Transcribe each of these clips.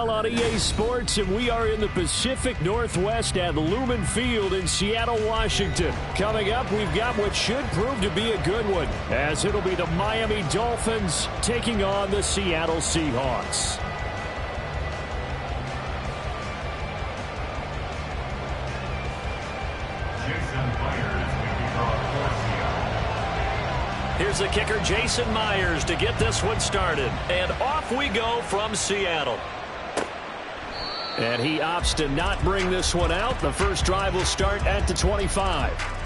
NFL on EA Sports, and we are in the Pacific Northwest at Lumen Field in Seattle, Washington. Coming up, we've got what should prove to be a good one, as it'll be the Miami Dolphins taking on the Seattle Seahawks. Here's the kicker, Jason Myers, to get this one started. And off we go from Seattle. And he opts to not bring this one out. The first drive will start at the 25.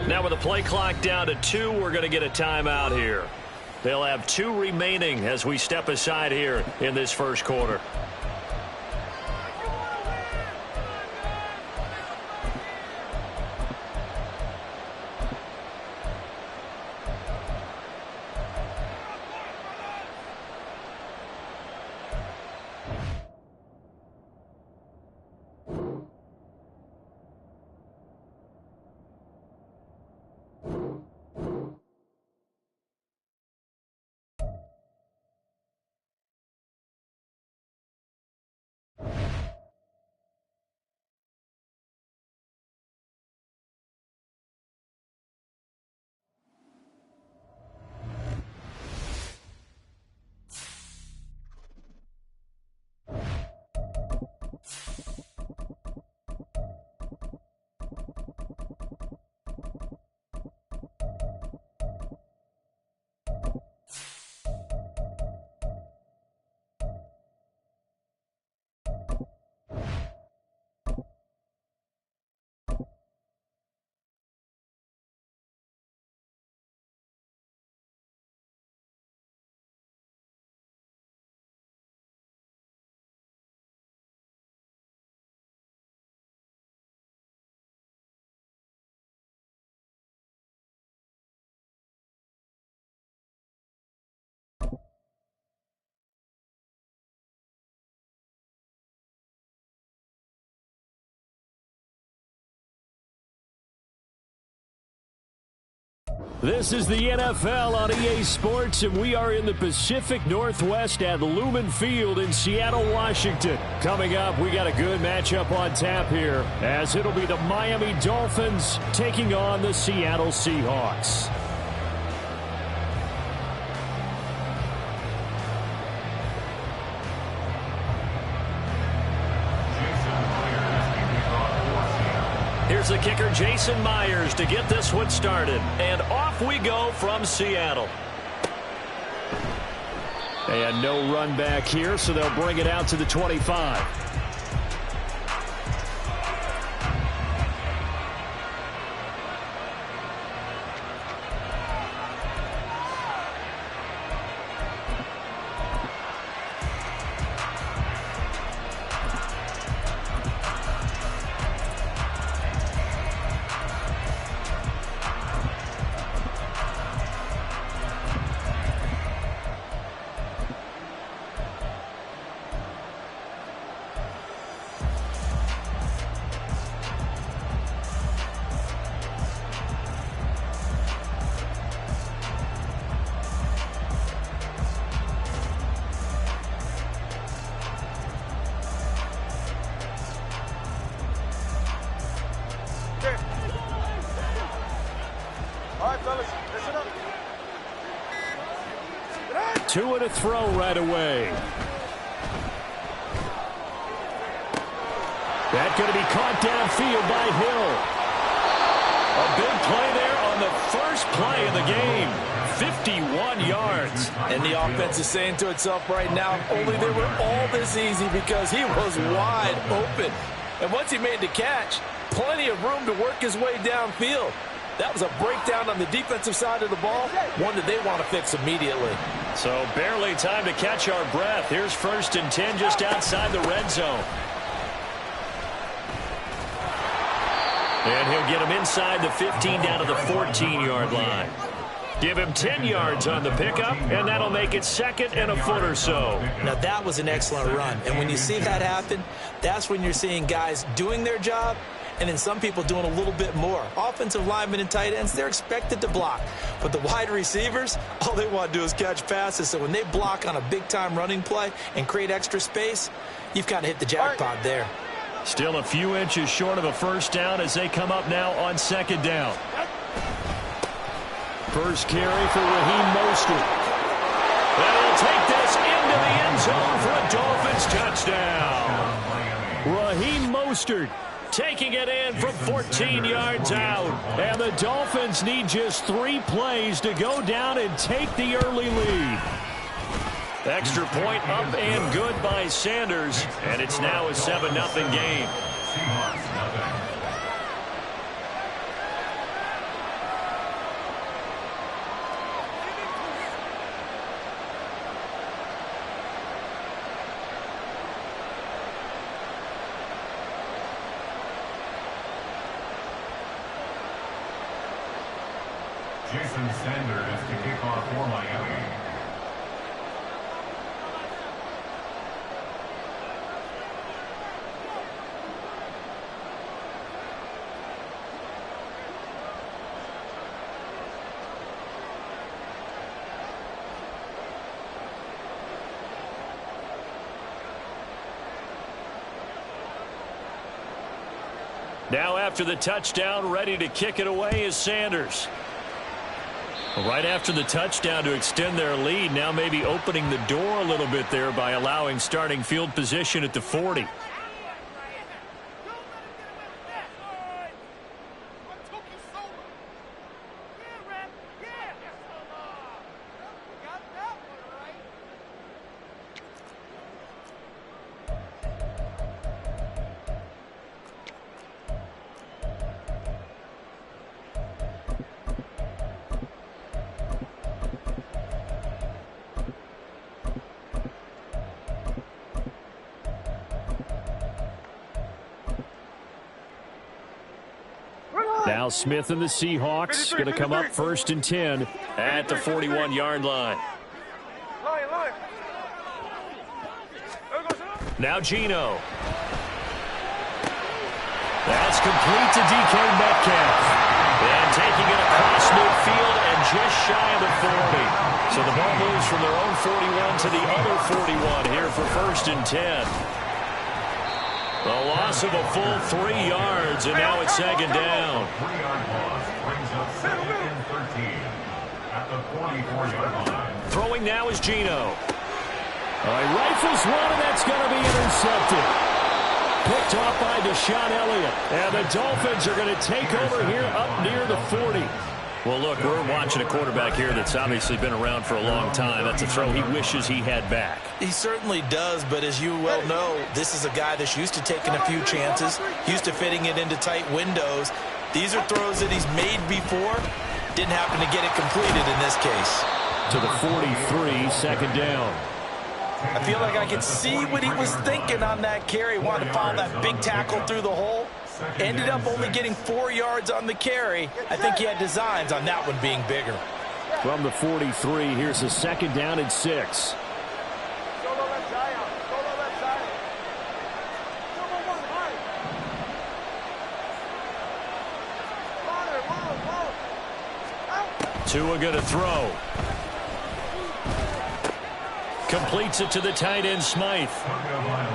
Now with the play clock down to 2, we're going to get a timeout here. They'll have 2 remaining as we step aside here in this first quarter. This is the NFL on EA Sports, and we are in the Pacific Northwest at Lumen Field in Seattle, Washington. Coming up, we got a good matchup on tap here, as it'll be the Miami Dolphins taking on the Seattle Seahawks. Here's the kicker, Jason Myers, to get this one started. And off we go from Seattle. And no run back here, so they'll bring it out to the 25. Two and a throw right away. That's going to be caught downfield by Hill. A big play there on the first play of the game. 51 yards. And the offense is saying to itself right now, only they were all this easy because he was wide open. And once he made the catch, plenty of room to work his way downfield. That was a breakdown on the defensive side of the ball, one that they want to fix immediately. So barely time to catch our breath. Here's 1st and 10 just outside the red zone. And he'll get him inside the 15 down to the 14-yard line. Give him 10 yards on the pickup, and that'll make it 2nd and a foot or so. Now, that was an excellent run. And when you see that happen, that's when you're seeing guys doing their job and then some people doing a little bit more. Offensive linemen and tight ends, they're expected to block. But the wide receivers, all they want to do is catch passes. So when they block on a big-time running play and create extra space, you've kind of hit the jackpot there. Still a few inches short of a first down as they come up now on 2nd down. First carry for Raheem Mostert. And he'll take this into the end zone for a Dolphins touchdown. Raheem Mostert taking it in from 14 yards out. And the Dolphins need just 3 plays to go down and take the early lead. Extra point up and good by Sanders. And it's now a 7-0 game. Jason Sanders to kick off for Miami. Now after the touchdown, ready to kick it away is Sanders. Right after the touchdown to extend their lead, now maybe opening the door a little bit there by allowing starting field position at the 40. Now Smith and the Seahawks going to come up 1st and 10 at the 41-yard line. Now Geno. That's complete to DK Metcalf. And taking it across midfield and just shy of the 40. So the ball moves from their own 41 to the other 41 here for 1st and 10. The loss of a full 3 yards, and now it's 2nd down. 3-yard loss brings up 2nd and 13 at the 44-yard line. Throwing now is Geno. All right, rifles one, and that's going to be intercepted. Picked off by Deshaun Elliott. And the Dolphins are going to take over here up near the 40. Well, look, we're watching a quarterback here that's obviously been around for a long time. That's a throw he wishes he had back. He certainly does, but as you well know, this is a guy that's used to taking a few chances, used to fitting it into tight windows. These are throws that he's made before. Didn't happen to get it completed in this case. To the 43, 2nd down. I feel like I can see what he was thinking on that carry. Wanted to follow that big tackle through the hole. Ended up only getting 4 yards on the carry. I think he had designs on that one being bigger. From the 43, here's a 2nd down and 6. Tua going to throw. Completes it to the tight end, Smythe.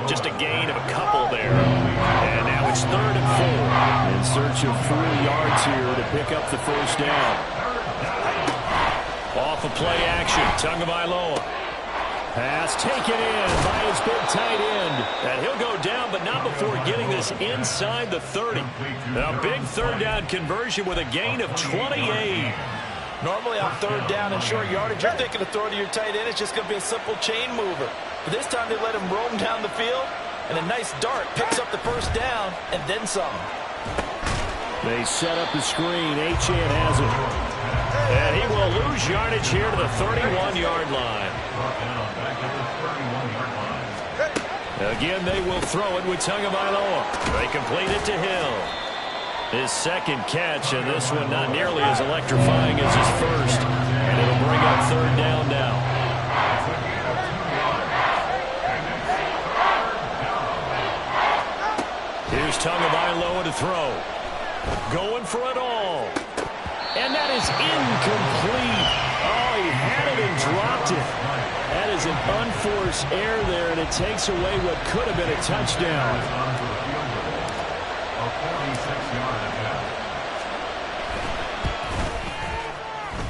Just a gain of a couple there. And now it's 3rd and 4. In search of 4 yards here to pick up the 1st down. Off of play action, Tagovailoa. Pass taken in by his big tight end. And he'll go down, but not before getting this inside the 30. A big 3rd down conversion with a gain of 28. Normally on 3rd down and short yardage, you're thinking to throw to your tight end. It's just going to be a simple chain mover. But this time they let him roam down the field, and a nice dart picks up the 1st down and then some. They set up the screen. Achane has it. And he will lose yardage here to the 31-yard line. Again, they will throw it with Tagovailoa. They complete it to Hill. His second catch, and this one not nearly as electrifying as his first. And it'll bring up third down now. Here's Tagovailoa to throw. Going for it all. And that is incomplete. Oh, he had it and dropped it. That is an unforced error there, and it takes away what could have been a touchdown.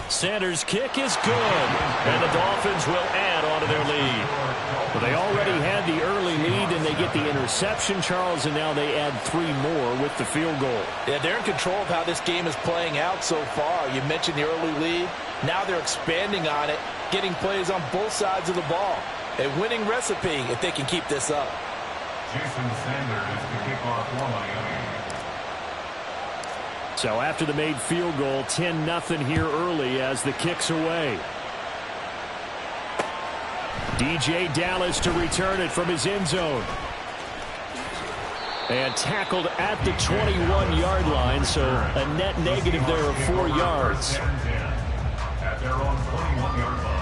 Sanders' kick is good, and the Dolphins will add on to their lead. Well, they already had the early lead, and they get the interception, Charles, and now they add 3 more with the field goal. Yeah, they're in control of how this game is playing out so far. You mentioned the early lead. Now they're expanding on it, getting plays on both sides of the ball. A winning recipe if they can keep this up. Jason Sanders to kick off for Miami. So after the made field goal, 10-0 here early as the kick's away. DJ Dallas to return it from his end zone. And tackled at the 21-yard line, so a net negative there of 4 yards. At their own 21-yard line.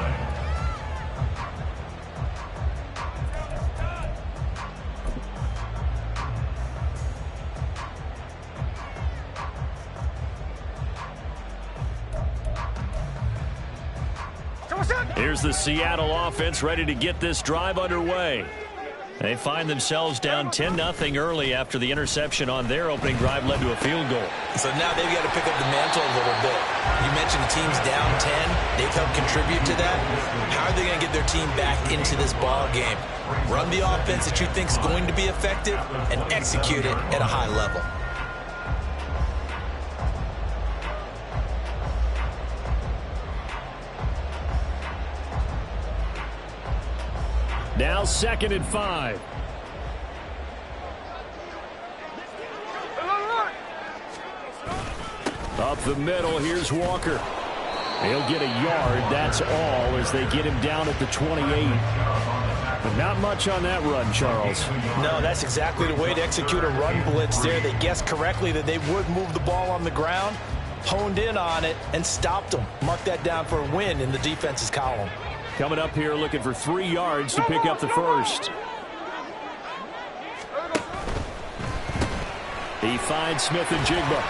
Here's the Seattle offense ready to get this drive underway. They find themselves down 10-0 early after the interception on their opening drive led to a field goal. So now they've got to pick up the mantle a little bit. You mentioned the team's down 10. They've helped contribute to that. How are they going to get their team back into this ball game? Run the offense that you think is going to be effective and execute it at a high level. Now 2nd and 5. Up the middle, here's Walker. He'll get a yard, that's all, as they get him down at the 28. But not much on that run, Charles. No, that's exactly the way to execute a run blitz there. They guessed correctly that they would move the ball on the ground, honed in on it, and stopped them. Mark that down for a win in the defense's column. Coming up here looking for 3 yards to pick up the first. He finds Smith and Jigba.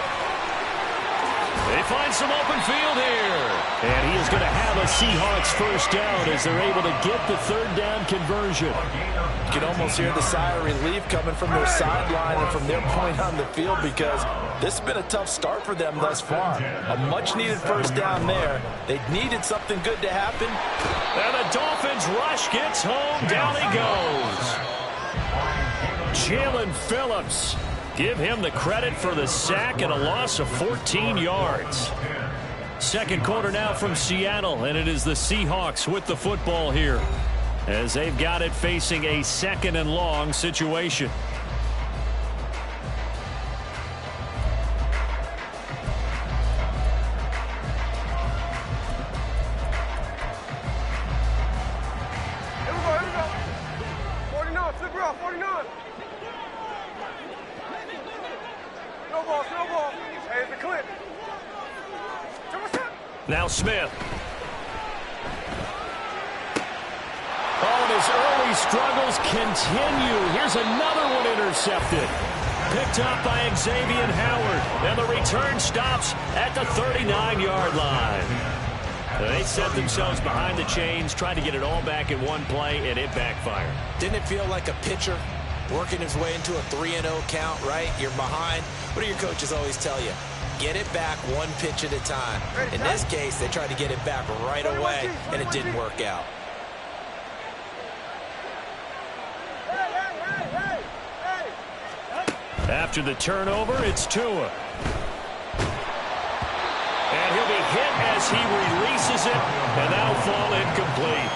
They find some open field here. And he is going to have a Seahawks first down as they're able to get the 3rd down conversion. You can almost hear the sigh of relief coming from their sideline and from their point on the field because this has been a tough start for them thus far. A much-needed first down there. They needed something good to happen. And the Dolphins rush gets home. Down he goes. Jalen Phillips. Give him the credit for the sack and a loss of 14 yards. Second quarter now from Seattle, and it is the Seahawks with the football here as they've got it facing a 2nd and long situation. Now Smith. Oh, and his early struggles continue. Here's another one intercepted. Picked up by Xavier Howard. And the return stops at the 39-yard line. They set themselves behind the chains, trying to get it all back in one play, and it backfired. Didn't it feel like a pitcher working his way into a 3-0 count, right? You're behind. What do your coaches always tell you? Get it back one pitch at a time. In this case, they tried to get it back right away, and it didn't work out. After the turnover, it's Tua. And he'll be hit as as he releases it, and that'll fall incomplete.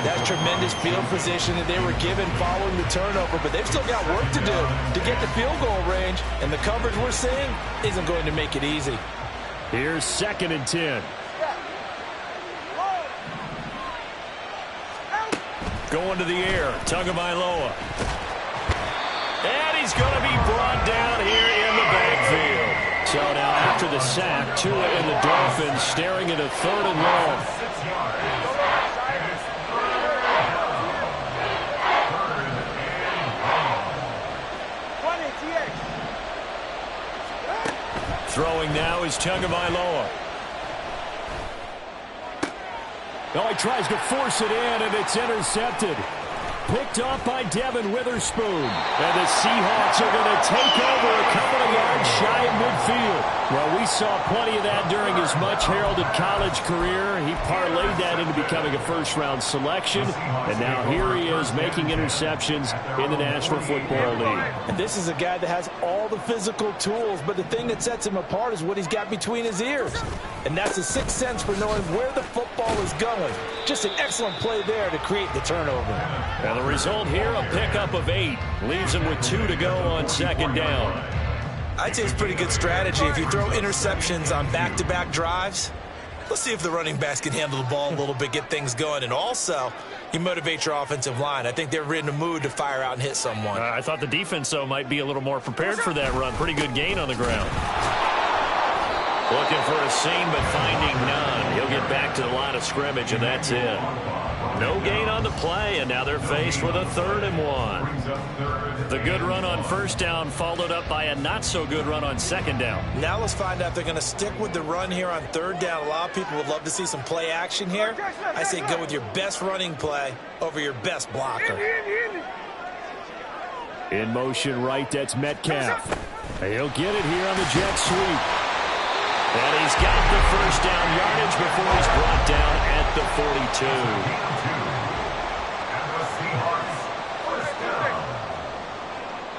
That's tremendous field position that they were given following the turnover, but they've still got work to do to get the field goal range, and the coverage we're seeing isn't going to make it easy. Here's 2nd and 10. Going to the air, Tagovailoa. And he's going to be brought down here in the backfield. So now after the sack, Tua and the Dolphins staring at a 3rd and long. Throwing now is Tagovailoa. Oh, he tries to force it in, and it's intercepted. Picked off by Devin Witherspoon. And the Seahawks are going to take over a couple of yards shy of midfield. Well, we saw plenty of that during his much-heralded college career. He parlayed that into becoming a first-round selection. And now here he is making interceptions in the National Football League. And this is a guy that has all the physical tools, but the thing that sets him apart is what he's got between his ears. And that's a sixth sense for knowing where the football is going. Just an excellent play there to create the turnover. And the result here, a pickup of 8. Leaves him with 2 to go on 2nd down. I'd say it's pretty good strategy. If you throw interceptions on back-to-back drives, let's see if the running backs can handle the ball a little bit, get things going. And also, you motivate your offensive line. I think they're in the mood to fire out and hit someone. I thought the defense, though, might be a little more prepared for that run. Pretty good gain on the ground. Looking for a seam, but finding none. He'll get back to the line of scrimmage, and that's it. No gain on the play, and now they're faced with a 3rd and 1. The good run on 1st down followed up by a not-so-good run on 2nd down. Now let's find out if they're going to stick with the run here on 3rd down. A lot of people would love to see some play action here. I say go with your best running play over your best blocker. In motion right, that's Metcalf. He'll get it here on the jet sweep. And he's got the 1st down yardage before he's brought down at the 42. And the Seahawks, 1st down.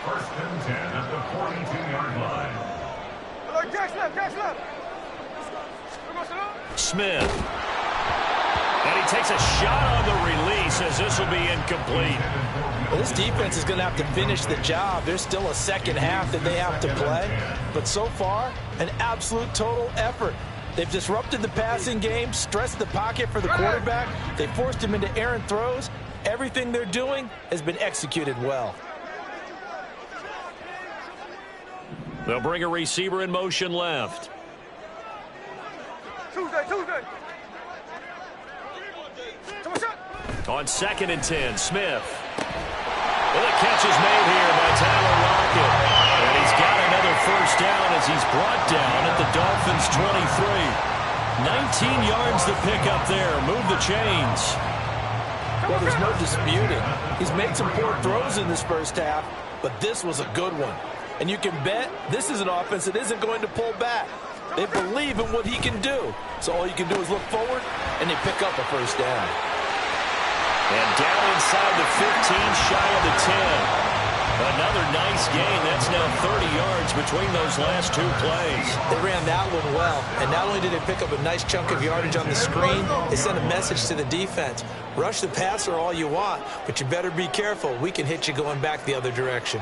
1st and 10 at the 42-yard line. Smith. And he takes a shot on the release as this will be incomplete. Well, this defense is going to have to finish the job. There's still a second half that they have to play. But so far, an absolute total effort. They've disrupted the passing game, stressed the pocket for the quarterback. They forced him into errant throws. Everything they're doing has been executed well. They'll bring a receiver in motion left. On 2nd and 10, Smith. Well, the catch is made here by Tyler Lockett. And he's got another 1st down as he's brought down at the Dolphins' 23. 19 yards to pick up there. Move the chains. Well, there's no disputing. He's made some poor throws in this 1st half, but this was a good one. And you can bet this is an offense that isn't going to pull back. They believe in what he can do. So all you can do is look forward, and they pick up a 1st down. And down inside the 15, shy of the 10. Another nice gain. That's now 30 yards between those last 2 plays. They ran that one well. And not only did they pick up a nice chunk of yardage on the screen, they sent a message to the defense. Rush the passer all you want, but you better be careful. We can hit you going back the other direction.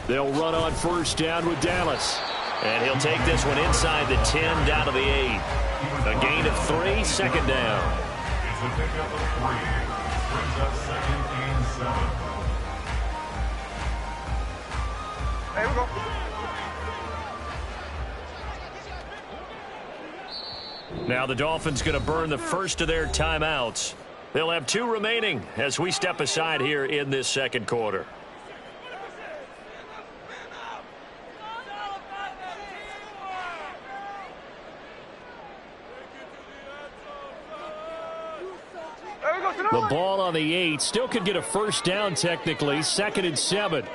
They'll run on 1st down with Dallas. And he'll take this one inside the 10 down to the 8. A gain of 3, 2nd down. It's a pickup of 3. Brings up 2nd and 7. Hey, we go. Now the Dolphins going to burn the first of their timeouts. They'll have 2 remaining as we step aside here in this 2nd quarter. The ball on the 8. Still could get a 1st down technically. 2nd and 7.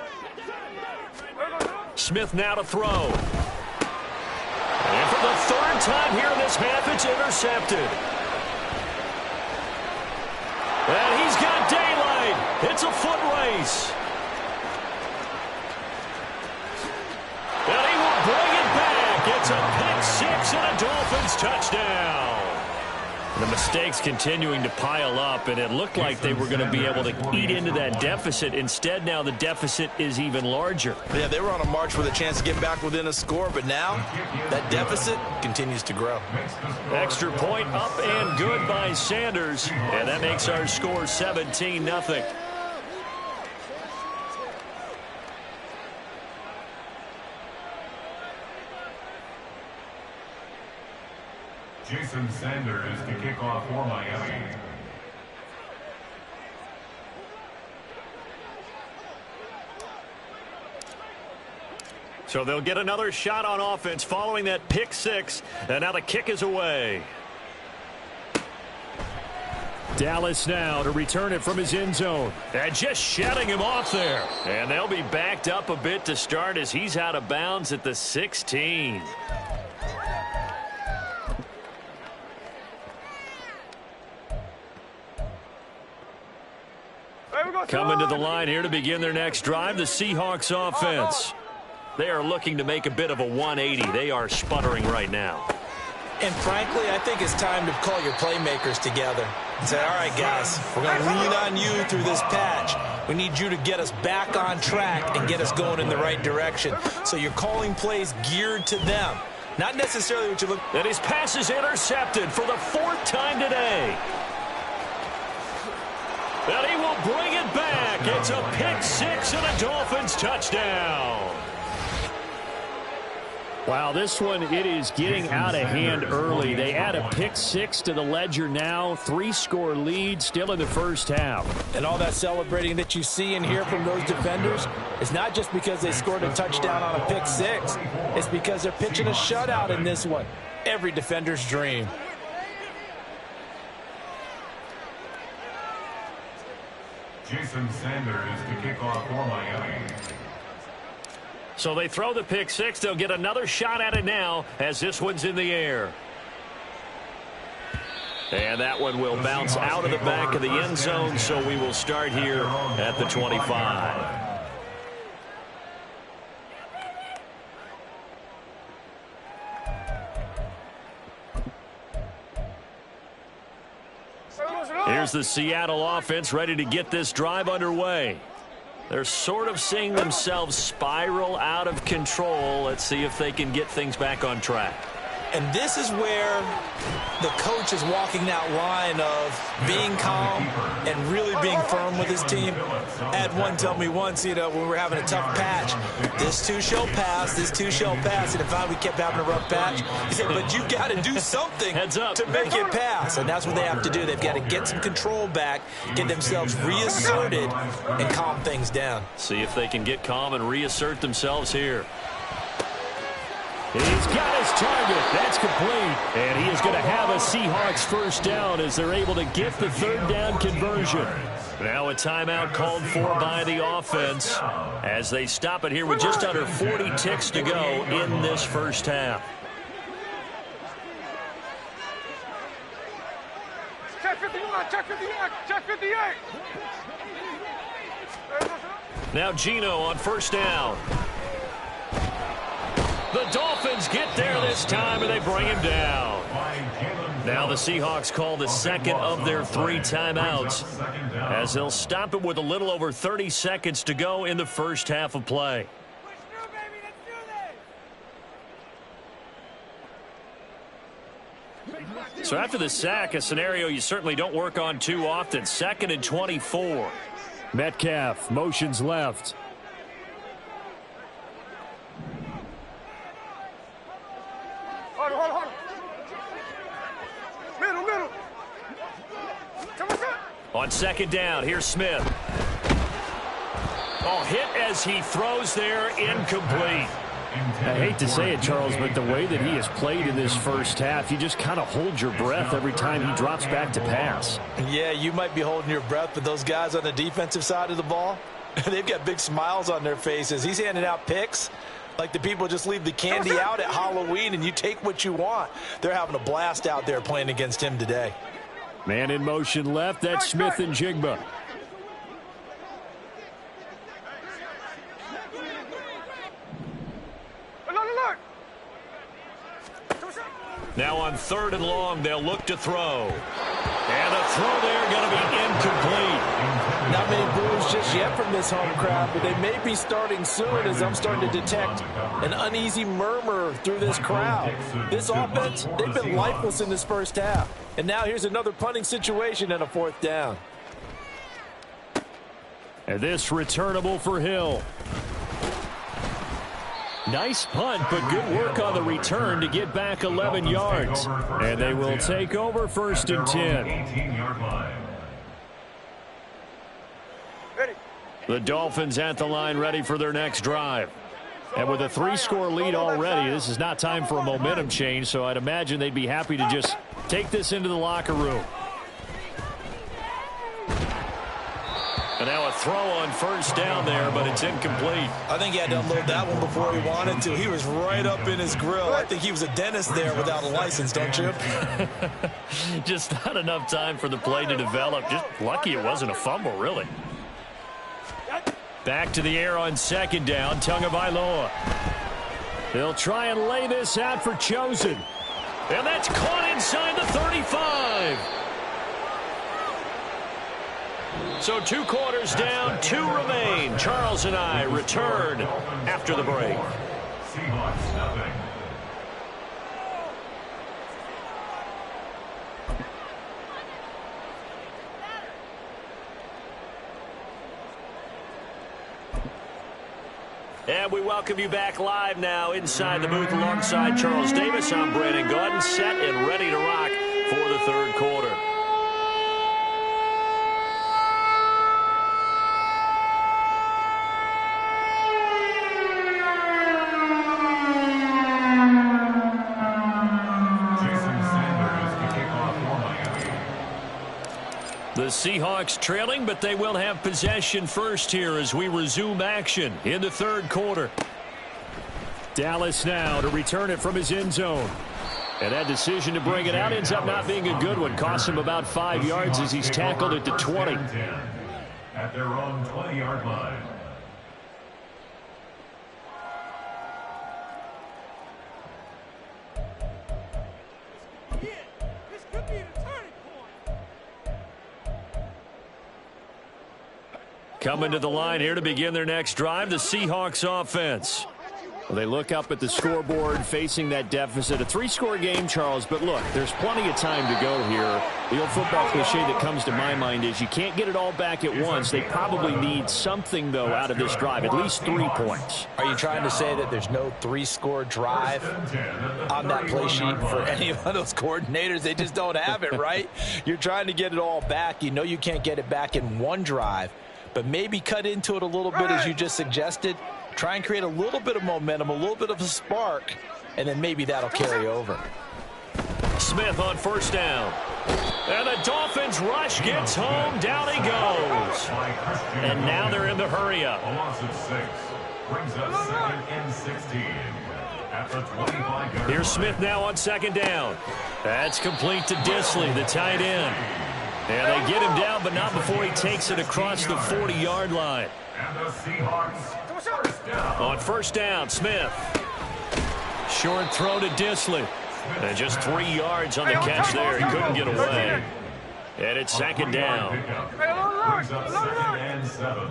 Smith now to throw. And for the 3rd time here in this half, it's intercepted. And he's got daylight. It's a foot race. And he will bring it back. It's a pick six and a Dolphins touchdown. The mistakes continuing to pile up, and it looked like they were going to be able to eat into that deficit. Instead, now the deficit is even larger. Yeah, they were on a march with a chance to get back within a score, but now that deficit continues to grow. Extra point up and good by Sanders, and that makes our score 17-0. Jason Sanders to kick off for Miami. So they'll get another shot on offense following that pick six, and now the kick is away. Dallas now to return it from his end zone. And just shutting him off there. And they'll be backed up a bit to start as he's out of bounds at the 16. Coming to the line here to begin their next drive, the Seahawks offense. They are looking to make a bit of a 180. They are sputtering right now. And frankly, I think it's time to call your playmakers together and say, all right, guys, we're going to lean on you through this patch. We need you to get us back on track and get us going in the right direction. So you're calling plays geared to them, not necessarily what you look. And his pass is intercepted for the fourth time today. And he will bring it back. It's a pick six and a Dolphins touchdown. Wow, this one, it is getting out of hand early. They add a pick six to the ledger now. 3-score lead still in the first half. And all that celebrating that you see and hear from those defenders is not just because they scored a touchdown on a pick six. It's because they're pitching a shutout in this one. Every defender's dream. Jason Sanders to kick off for Miami. So they throw the pick six. They'll get another shot at it now as this one's in the air. And that one will bounce out of the back of the end zone, so we will start here at the 25. Here's the Seattle offense ready to get this drive underway. They're sort of seeing themselves spiral out of control. Let's see if they can get things back on track. And this is where the coach is walking that line of being calm and really being firm with his team. I had one tell me once, when we were having a tough patch, this too shall pass, this too shall pass. And if we kept having a rough patch, he said, but you've got to do something to make it pass. And that's what they have to do. They've got to get some control back, get themselves reasserted, and calm things down. See if they can get calm and reassert themselves here. He's got his target. That's complete. And he is going to have a Seahawks first down as they're able to get the third down conversion. Now a timeout called for by the offense as they stop it here with just under 40 ticks to go in this first half. Check 51, check 58, check 58. Now Geno on first down. The Dolphins get there this time, and they bring him down. Now the Seahawks call the second of their 3 timeouts as they'll stop it with a little over 30 seconds to go in the first half of play. So after the sack, a scenario you certainly don't work on too often. 2nd and 24. Metcalf motions left. Hold on. Middle. Come on. On 2nd down, here's Smith. Oh, hit as he throws there, incomplete. I hate to say it, Charles, but the way that he has played in this first half, you just kind of hold your breath every time he drops back to pass. Yeah, you might be holding your breath, but those guys on the defensive side of the ball, they've got big smiles on their faces. He's handing out picks like the people just leave the candy out at Halloween and you take what you want. They're having a blast out there playing against him today. Man in motion left. That's Smith and Jigba. Now on 3rd and long, they'll look to throw. And a throw there going to be incomplete. Not many boos just yet from this home crowd, but they may be starting soon as I'm starting to detect an uneasy murmur through this crowd. This offense, they've been lifeless in this first half. And now here's another punting situation and a 4th down. And this returnable for Hill. Nice punt, but good work on the return to get back 11 yards. And they will take over 1st and 10. The Dolphins at the line ready for their next drive. And with a 3-score lead already, this is not time for a momentum change, so I'd imagine they'd be happy to just take this into the locker room. And now a throw on 1st down there, but it's incomplete. I think he had to unload that one before he wanted to. He was right up in his grill. I think he was a dentist there without a license, don't you? Just not enough time for the play to develop. Just lucky it wasn't a fumble, really. Back to the air on 2nd down, Tagovailoa. They'll try and lay this out for Chosen. And that's caught inside the 35. So 2 quarters down, 2 remain. Charles and I return after the break. Seahawks nothing. And we welcome you back live now inside the booth alongside Charles Davis. I'm Brandon Gaudin, set and ready to rock for the 3rd quarter. The Seahawks trailing, but they will have possession first here as we resume action in the 3rd quarter. Dallas now to return it from his end zone. And that decision to bring it out ends up not being a good one. Costs him about 5 yards as he's tackled at the 20. At their own 20-yard line. Coming to the line here to begin their next drive, the Seahawks offense. Well, they look up at the scoreboard facing that deficit. A 3-score game, Charles, but look, there's plenty of time to go here. The old football cliche that comes to my mind is you can't get it all back at once. They probably need something, though, out of this drive, at least 3 points. Are you trying to say that there's no 3-score drive on that play sheet for any of those coordinators? They just don't have it, right? You're trying to get it all back. You know you can't get it back in one drive, but maybe cut into it a little bit as you just suggested. Try and create a little bit of momentum, a little bit of a spark, and then maybe that'll carry over. Smith on 1st down. And the Dolphins rush gets home. Down he goes. And now they're in the hurry-up. A loss of 6 brings us 2nd and 16 at the 25-yard. Here's Smith now on 2nd down. That's complete to Disley, the tight end. And they get him down, but not before he takes it across the 40-yard line. And the Seahawks first down. On 1st down, Smith. Short throw to Disley. And just 3 yards on the catch there. He couldn't get away. And it's 2nd down. Brings up 2nd and 7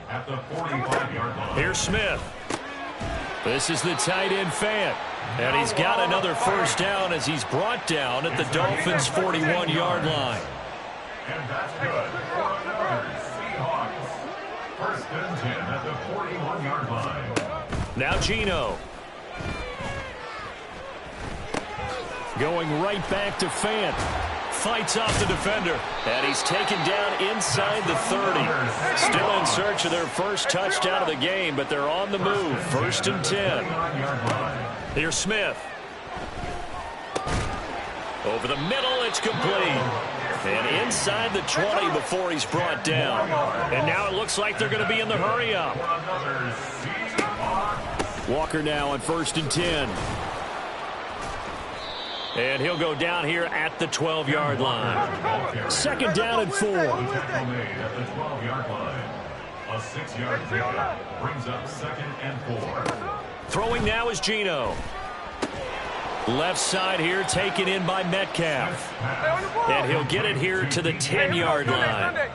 at the 45-yard line. Here's Smith. This is the tight end Fant. And he's got another 1st down as he's brought down at the Dolphins' 41-yard line. And that's good for another Seahawks. 1st and 10 at the 41-yard line. Now Geno. Going right back to Fant. Fights off the defender. And he's taken down inside the 30. Still in search of their first touchdown of the game, but they're on the move. 1st and 10. Here's Smith. Over the middle, it's complete. And inside the 20 before he's brought down. And now it looks like they're going to be in the hurry-up. Walker now on 1st and 10. And he'll go down here at the 12-yard line. 2nd down and 4. At the 12-yard line. A 6-yard pickup brings up 2nd and 4. Throwing now is Geno. Left side here taken in by Metcalf. And he'll get it here to the 10-yard line.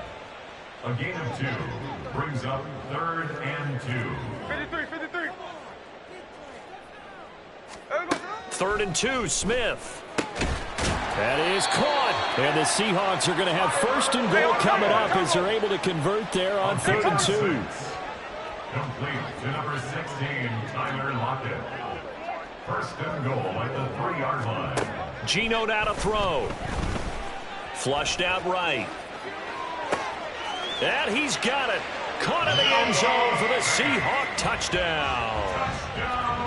A gain of 2 brings up 3rd and 2. 53. 3rd and 2, Smith. That is caught. And the Seahawks are going to have 1st and goal coming up as they're able to convert there on 3rd and 2. Complete to number 16, Tyler Lockett. 1st and goal at the 3-yard line. Geno now to throw. Flushed out right. And he's got it. Caught in the end zone for the Seahawk touchdown.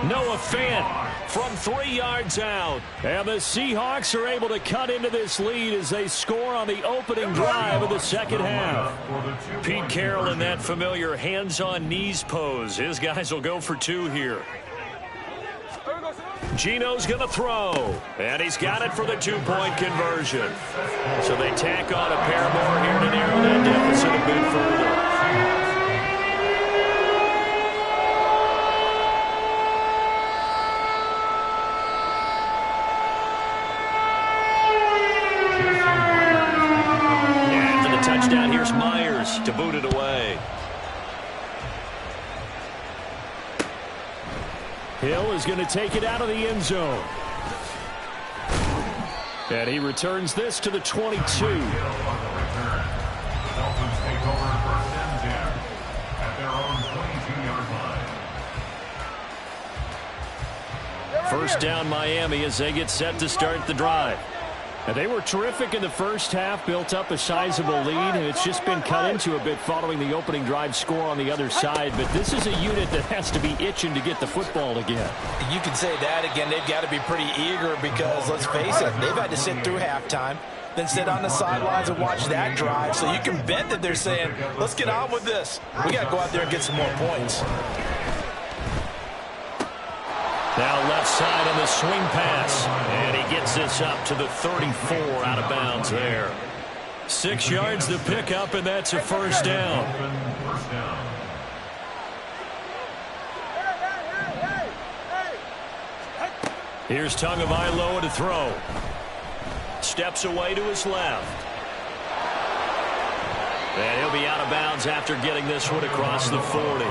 Noah Fant from 3 yards out. And the Seahawks are able to cut into this lead as they score on the opening drive of the second half. Pete Carroll in that familiar hands-on knees pose. His guys will go for 2 here. Geno's going to throw. And he's got it for the 2-point conversion. So they tack on a pair more here to narrow that deficit a bit further. After the touchdown, here's Myers to boot it away. Hill is going to take it out of the end zone. And he returns this to the 22. Dolphins take over 1st and 10 at their own 22-yard line. First down Miami as they get set to start the drive. And they were terrific in the first half, built up a sizable lead, and it's just been cut into a bit following the opening drive score on the other side. But this is a unit that has to be itching to get the football again. You can say that again. They've got to be pretty eager because, let's face it, they've had to sit through halftime, then sit on the sidelines and watch that drive. So you can bet that they're saying, let's get on with this. We got to go out there and get some more points. Now left side on the swing pass. And he gets this up to the 34 out of bounds there. 6 yards to pick up, and that's a first down. Here's Tagovailoa to throw. Steps away to his left. And he'll be out of bounds after getting this one across the 40.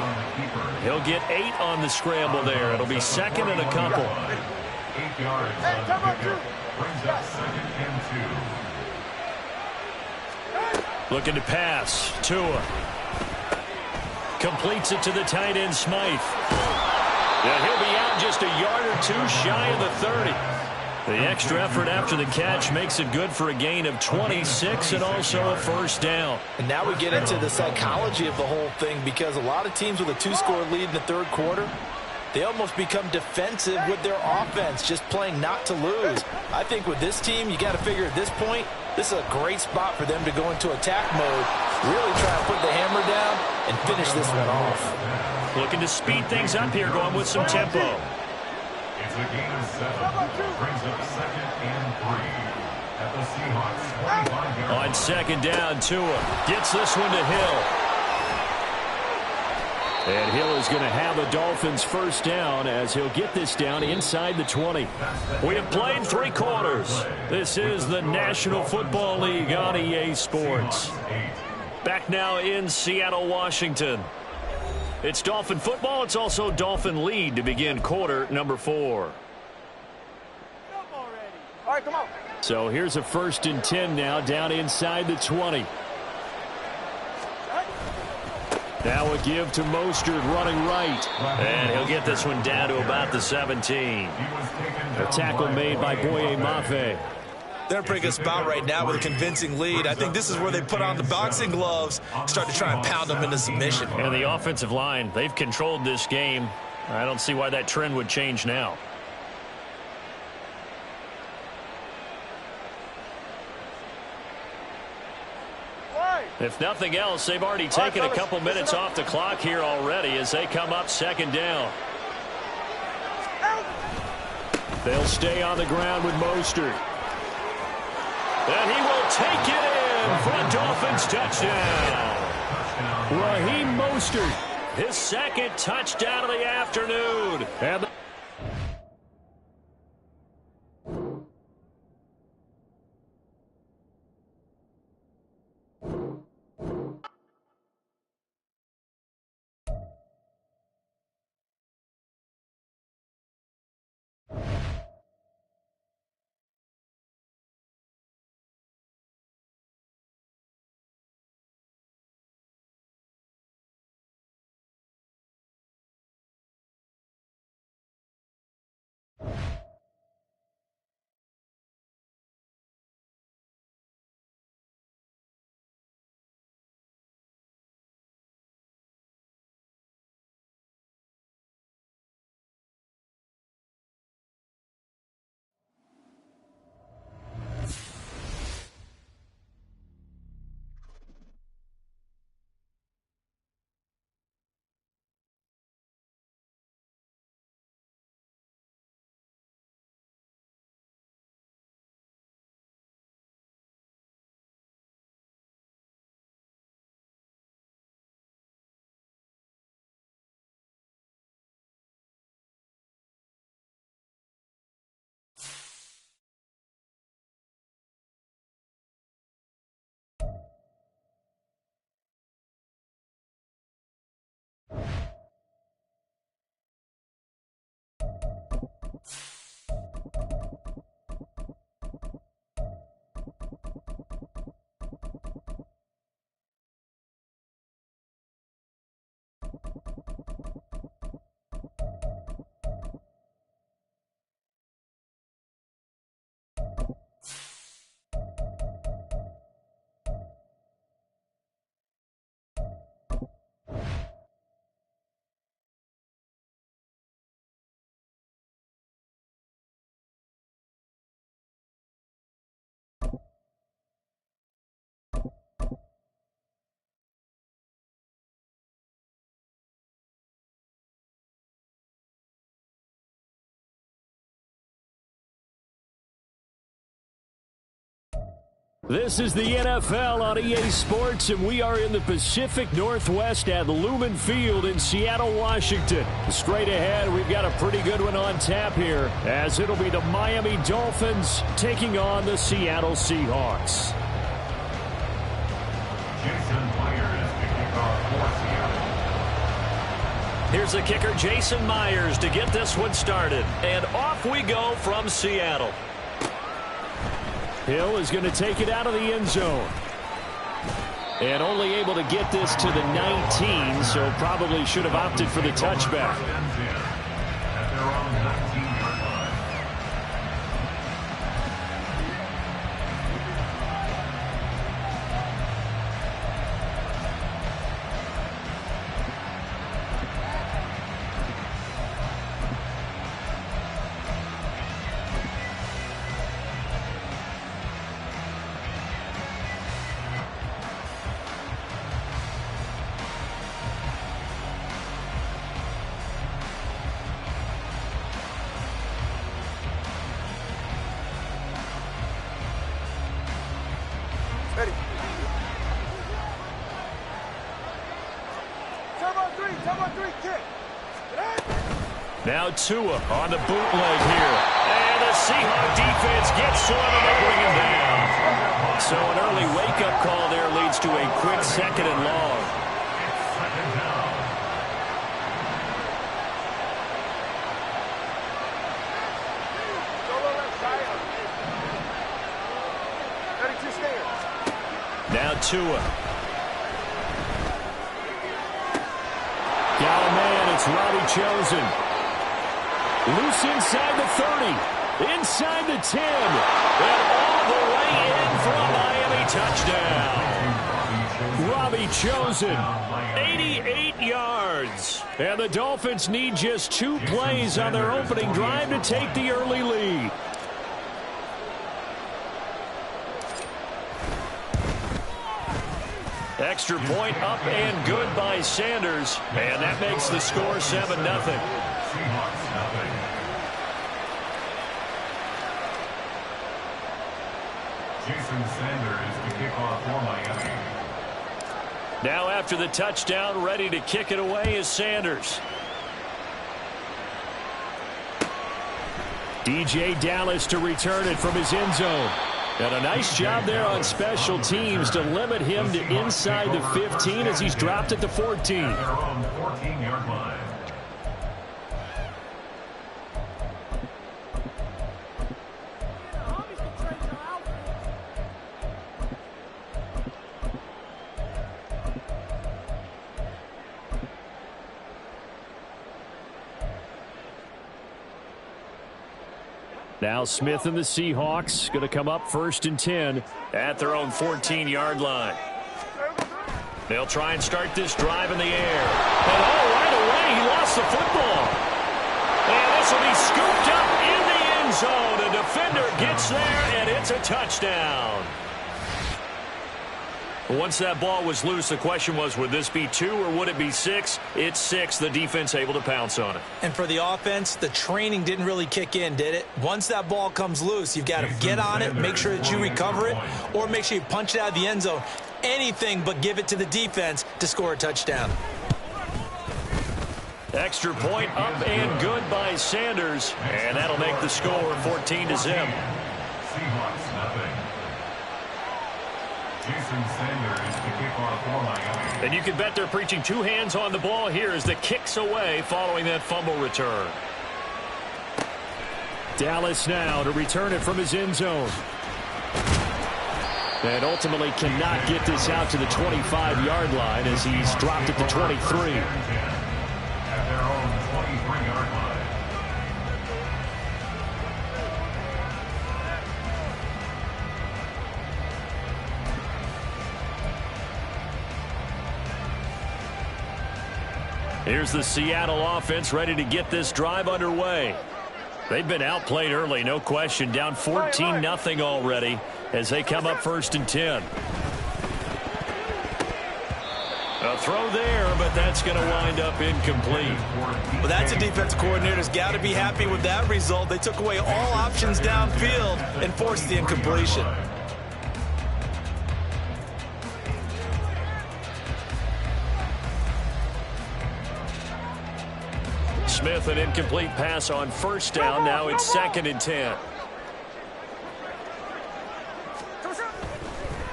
He'll get 8 on the scramble there. It'll be 2nd and a couple. 8 yards on the pickup. Brings up 2nd and 2. Looking to pass. Tua. Completes it to the tight end, Smythe. And he'll be out just a yard or 2 shy of the 30. The extra effort after the catch makes it good for a gain of 26 and also a first down. And now we get into the psychology of the whole thing, because a lot of teams with a 2-score lead in the 3rd quarter, they almost become defensive with their offense, just playing not to lose. I think with this team, you got to figure at this point, this is a great spot for them to go into attack mode, really try to put the hammer down and finish this one off. Looking to speed things up here, going with some tempo. It's a gain of 7. Brings up 2nd and 3 at the Seahawks 25-yard line. On 2nd down, Tua gets this one to Hill. And Hill is going to have a Dolphins first down as he'll get this down inside the 20. We have played 3 quarters. This is the National Football League on EA Sports. Back now in Seattle, Washington. It's Dolphin football. It's also Dolphin lead to begin quarter number 4. All right, come on. So here's a 1st and 10 now down inside the 20. Now a give to Mostert running right. And he'll get this one down to about the 17. A tackle made by Boye Mafe. They're in a pretty good spot right now with a convincing lead. I think this is where they put on the boxing gloves, start to try and pound them into submission. And the offensive line, they've controlled this game. I don't see why that trend would change now. If nothing else, they've already taken a couple minutes off the clock here already as they come up 2nd down. They'll stay on the ground with Mostert. And he will take it in for a Dolphins touchdown. Raheem Mostert, his 2nd touchdown of the afternoon. And This is the NFL on EA Sports, and we are in the Pacific Northwest at Lumen Field in Seattle, Washington. Straight ahead, we've got a pretty good one on tap here, as it'll be the Miami Dolphins taking on the Seattle Seahawks. Jason Myers to kick off for Seattle. Here's the kicker, Jason Myers, to get this one started. And off we go from Seattle. Hill is going to take it out of the end zone. And only able to get this to the 19, so probably should have opted for the touchback. At their own 19-yard line. Ready. Turbo three, kick. Now Tua on the bootleg here. And the Seahawk defense gets to him and they bring him down. So an early wake-up call there leads to a quick second and long. Second down. Solo left side. Ready to stand. Now Tua. Got a man, it's Robbie Chosen. Loose inside the 30. Inside the 10. And all the way in for a Miami touchdown. Robbie Chosen. 88 yards. And the Dolphins need just 2 plays on their opening drive to take the early lead. Extra point up and good by Sanders. And that makes the score 7-0. Seahawks nothing. Jason Sanders to kick off for Miami. Now after the touchdown, ready to kick it away is Sanders. DJ Dallas to return it from his end zone. And a nice job there on special teams to limit him to inside the 15 as he's dropped at the 14. Their own 14-yard line. Now Smith and the Seahawks going to come up 1st and 10 at their own 14-yard line. They'll try and start this drive in the air. And right away, he lost the football. And this will be scooped up in the end zone. A defender gets there, and it's a touchdown. Once that ball was loose, the question was, would this be 2 or would it be 6? It's 6. The defense able to pounce on it. And for the offense, the training didn't really kick in, did it? Once that ball comes loose, you've got to get on it, make sure that you recover it, or make sure you punch it out of the end zone. Anything but give it to the defense to score a touchdown. Extra point up and good by Sanders. And that'll make the score 14-0. Seahawks nothing. Jason Sanders to kick off for Miami. And you can bet they're preaching 2 hands on the ball here as the kick's away following that fumble return. Dallas now to return it from his end zone. And ultimately cannot get this out to the 25-yard line as he's dropped at the 23. At their own 23-yard line. Here's the Seattle offense ready to get this drive underway. They've been outplayed early, no question. Down 14-0 already as they come up 1st and 10. A throw there, but that's going to wind up incomplete. Well, that's a defensive coordinator's got to be happy with that result. They took away all options downfield and forced the incompletion. Smith, an incomplete pass on first down. Now it's 2nd and 10.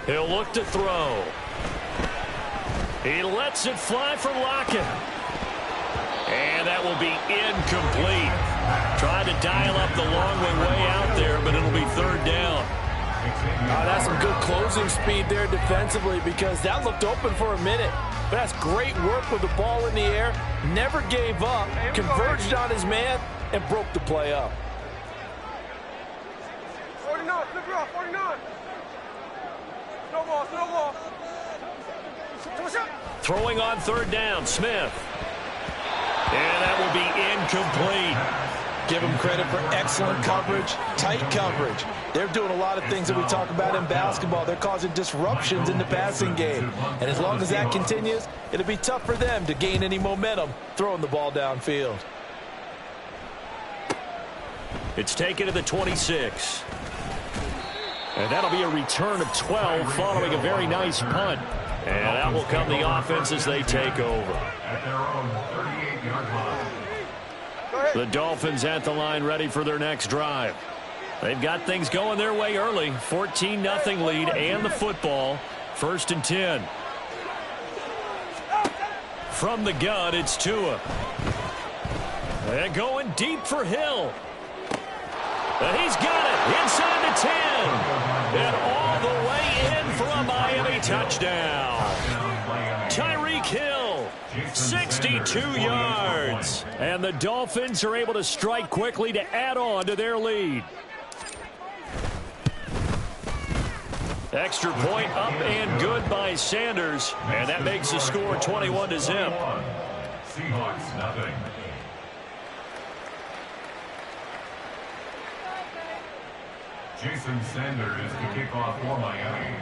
He'll look to throw. He lets it fly for Lockett. And that will be incomplete. Tried to dial up the long way out there, but it'll be 3rd down. That's some good closing speed there defensively, because that looked open for a minute. But that's great work with the ball in the air. Never gave up, converged on his man, and broke the play up. 49, flip it off, 49. No ball, no ball. Throwing on 3rd down, Smith. And that will be incomplete. Give them credit for excellent coverage, tight coverage. They're doing a lot of things that we talk about in basketball. They're causing disruptions in the passing game. And as long as that continues, it'll be tough for them to gain any momentum throwing the ball downfield. It's taken to the 26. And that'll be a return of 12 following a very nice punt. And that will come the offense as they take over. At their own 38-yard line. The Dolphins at the line, ready for their next drive. They've got things going their way early. 14-0 lead and the football. 1st and 10. From the gun, it's Tua. And going deep for Hill. And he's got it inside the 10. And all the way in for a Miami touchdown. Tyreek Hill, 62 yards. And the Dolphins are able to strike quickly to add on to their lead. Extra point up and good by Sanders. And that makes the score 21-0. Seahawks, nothing. Jason Sanders to kick off for Miami.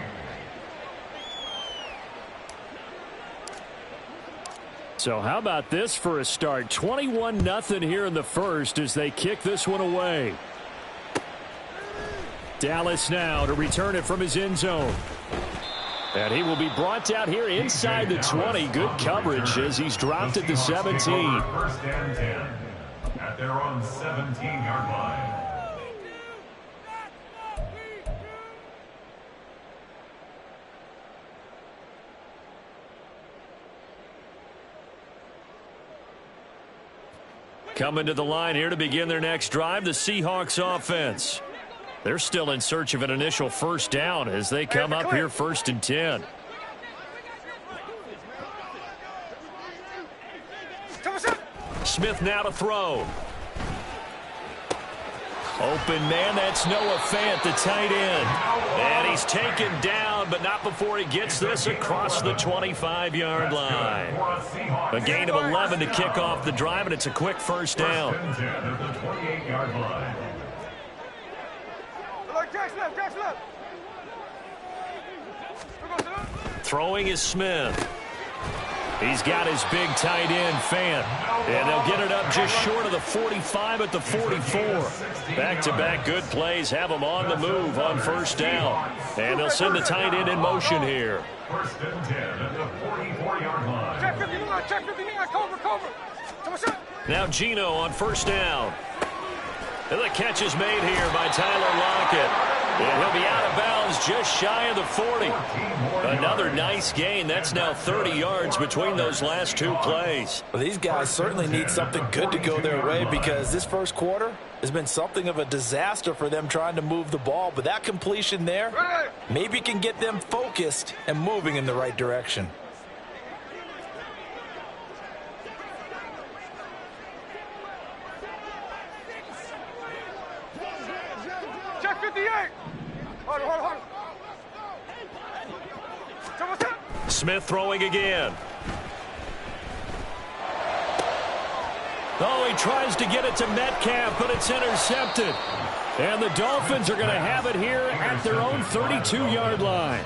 So how about this for a start? 21-0 here in the first as they kick this one away. Dallas now to return it from his end zone. And he will be brought out here inside the 20. Good coverage as he's dropped at the 17. 1st and 10 at their own 17-yard line. Coming to the line here to begin their next drive, the Seahawks offense. They're still in search of an initial 1st down as they come up here 1st and 10. Smith now to throw. Open man, that's Noah Fant, the tight end. And he's taken down, but not before he gets this across the 25-yard line. A gain of 11 to kick off the drive, and it's a quick 1st down. Throwing is Smith. He's got his big tight end, Fant. And they'll get it up just short of the 45 at the 44. Back-to-back good plays have them on the move on 1st down. And they'll send the tight end in motion here. 1st and 10 at the 44-yard line. Check 59, cover. Now Geno on 1st down. And the catch is made here by Tyler Lockett. And he'll be out of bounds just shy of the 40. Another nice gain. That's now 30 yards between those last 2 plays. Well, these guys certainly need something good to go their way, because this first quarter has been something of a disaster for them trying to move the ball. But that completion there maybe can get them focused and moving in the right direction. Check 58. Hold. Smith throwing again. Oh, he tries to get it to Metcalf, but it's intercepted. And the Dolphins are going to have it here at their own 32-yard line.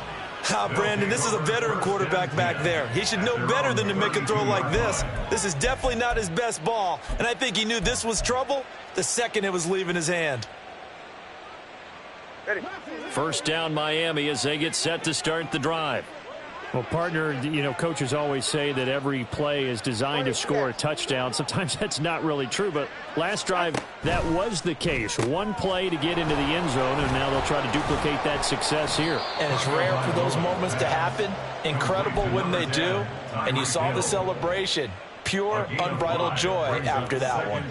Brandon, this is a veteran quarterback back there. He should know better than to make a throw like this. This is definitely not his best ball, and I think he knew this was trouble the second it was leaving his hand. 1st down Miami as they get set to start the drive. Well, partner, you know, coaches always say that every play is designed to score a touchdown. Sometimes that's not really true, but last drive, that was the case. One play to get into the end zone, and now they'll try to duplicate that success here. And it's rare for those moments to happen. Incredible when they do, and you saw the celebration. Pure, unbridled joy after that one.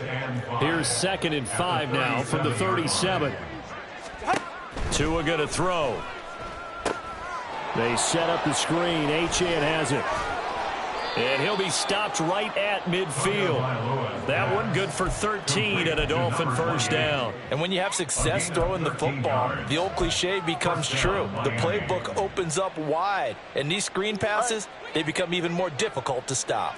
Here's 2nd and 5 now from the 37. Tua going to throw. They set up the screen. Achane has it. And he'll be stopped right at midfield. That one good for 13 and a Dolphin first down. And when you have success throwing the football, the old cliche becomes true. The playbook opens up wide. And these screen passes, they become even more difficult to stop.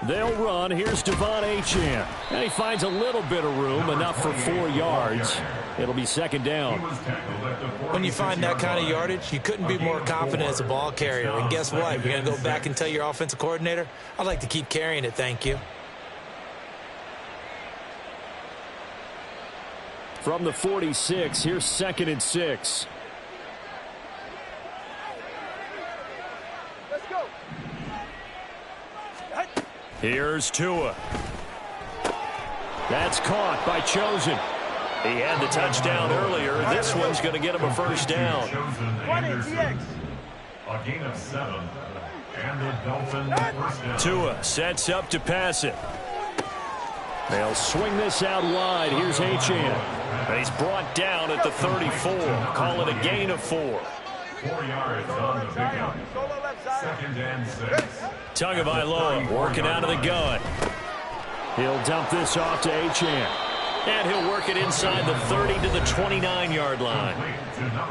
They'll run. Here's Achane. And he finds a little bit of room, enough for 4 yards. It'll be 2nd down. When you find that kind of yardage, you couldn't be more confident as a ball carrier. And guess what? You're going to go back and tell your offensive coordinator, I'd like to keep carrying it, thank you. From the 46, here's 2nd and 6. Here's Tua. That's caught by Chosen. He had the touchdown earlier. This one's going to get him a first down. A gain of 7. And the Dolphins first down. Tua sets up to pass it. They'll swing this out wide. Here's Achane. He's brought down at the 34. Call it a gain of 4. 4 yards on the pickup. 2nd and 6. Tagovailoa working out of the gun. He'll dump this off to Achane. And he'll work it inside the 30 to the 29-yard line.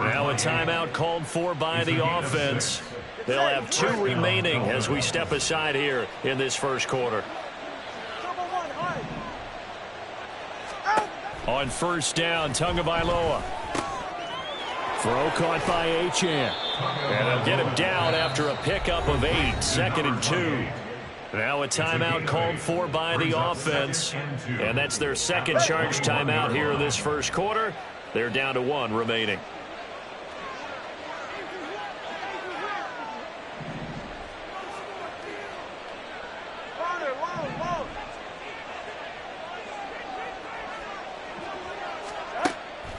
Now a timeout called for by the offense. They'll have 2 remaining as we step aside here in this first quarter. On first down, Tagovailoa. Throw caught by Achane. And they'll get him down after a pickup of 8. 2nd and 2. Now a timeout called for by the offense. And that's their second charge timeout here in this first quarter. They're down to 1 remaining.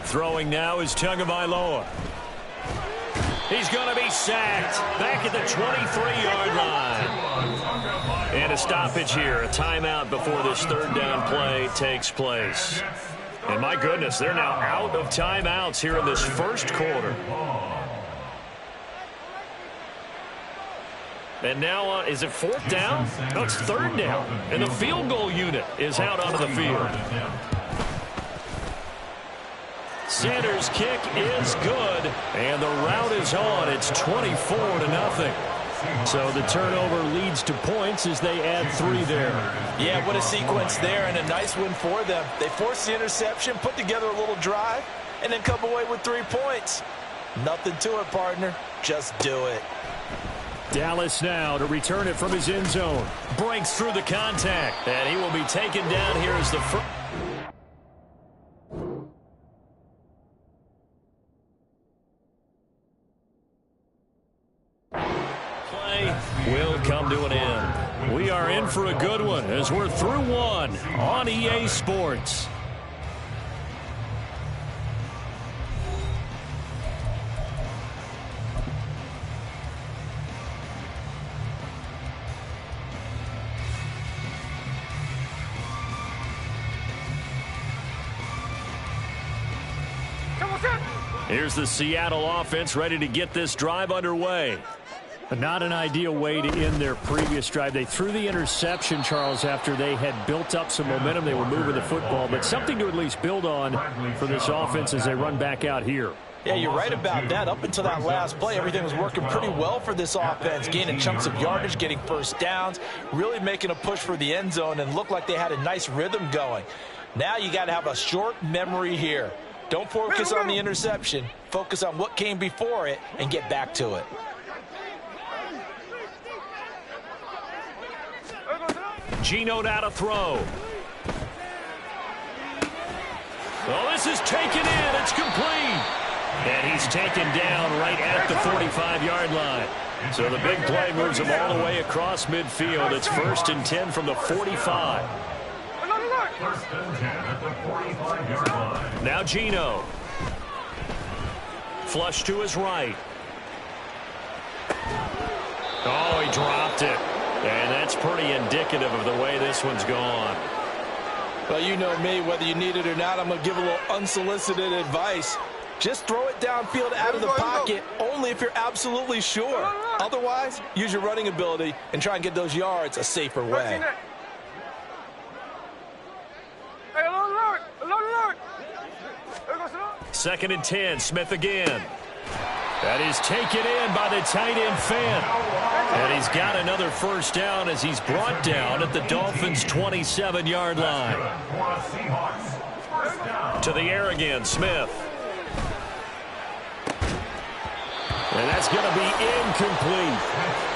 Throwing now is Tagovailoa. He's going to be sacked back at the 23-yard line. And a stoppage here, a timeout before this 3rd down play takes place. And my goodness, they're now out of timeouts here in this first quarter. And now, is it 4th down? No, it's 3rd down. And the field goal unit is out onto the field. Sanders' kick is good, and the route is on. It's 24-0. So the turnover leads to points as they add 3 there. Yeah, what a sequence there, and a nice win for them. They forced the interception, put together a little drive, and then come away with 3 points. Nothing to it, partner. Just do it. Dallas now to return it from his end zone. Breaks through the contact, and he will be taken down here as the first. Will come to an end. We are in for a good one as we're through 1 on EA Sports. Here's the Seattle offense ready to get this drive underway. Not an ideal way to end their previous drive. They threw the interception, Charles, after they had built up some momentum. They were moving the football, but something to at least build on for this offense as they run back out here. Yeah, you're right about that. Up until that last play, everything was working pretty well for this offense, gaining chunks of yardage, getting first downs, really making a push for the end zone, and looked like they had a nice rhythm going. Now you got to have a short memory here. Don't focus on the interception. Focus on what came before it and get back to it. Geno now to throw. Well, this is taken in. It's complete. And he's taken down right at the 45-yard line. So the big play moves him all the way across midfield. It's 1st and 10 from the 45. First and 10 at the 45-yard line. Now Geno. Flush to his right. Oh, he dropped it. And that's pretty indicative of the way this one's gone. Well, you know me, whether you need it or not, I'm going to give a little unsolicited advice. Just throw it downfield out of the pocket only if you're absolutely sure. Otherwise, use your running ability and try and get those yards a safer way. Second and 10, Smith again. That is taken in by the tight end Fant. And he's got another first down as he's brought down at the Dolphins' 27-yard line. To the air again, Smith. And that's going to be incomplete.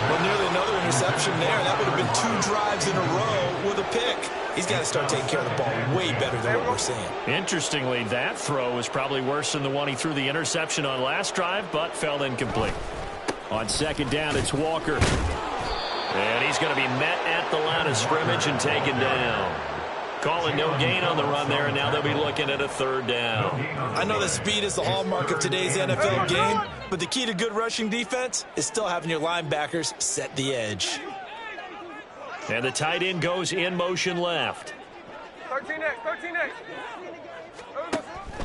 Well, nearly another interception there. That would have been 2 drives in a row with a pick. He's got to start taking care of the ball way better than what we're seeing. Interestingly, that throw was probably worse than the one he threw the interception on last drive, but fell incomplete. On second down, it's Walker. And he's going to be met at the line of scrimmage and taken down. Calling no gain on the run there, and now they'll be looking at a 3rd down. I know that speed is the hallmark of today's NFL game, but the key to good rushing defense is still having your linebackers set the edge. And the tight end goes in motion left. 13X, 13X.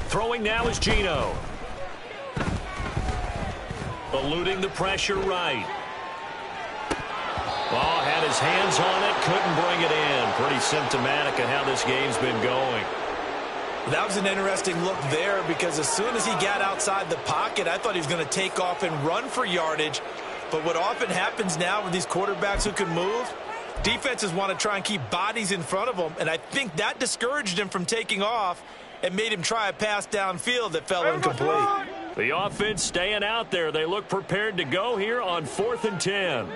Throwing now is Geno. Eluding the pressure right. Ball had his hands on it, couldn't bring it in. Pretty symptomatic of how this game's been going. That was an interesting look there because as soon as he got outside the pocket, I thought he was going to take off and run for yardage. But what often happens now with these quarterbacks who can move, defenses want to try and keep bodies in front of them, and I think that discouraged him from taking off and made him try a pass downfield that fell incomplete. The offense staying out there. They look prepared to go here on 4th and 10.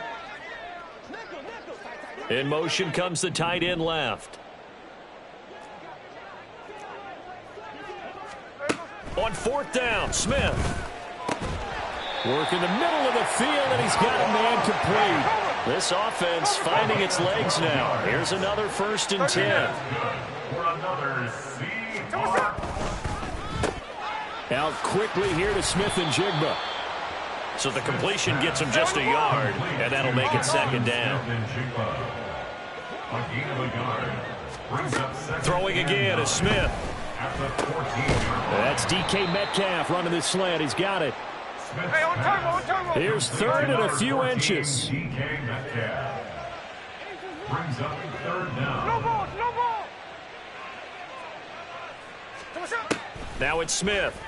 In motion comes the tight end left. On 4th down, Smith. Work in the middle of the field, and he's got a man complete. This offense finding its legs now. Here's another 1st and 10. Out quickly here to Smith and Jigba. So the completion gets him just a yard, and that'll make it 2nd down. Throwing again is Smith. That's DK Metcalf running this slant. He's got it. Here's 3rd and a few inches. Now it's Smith.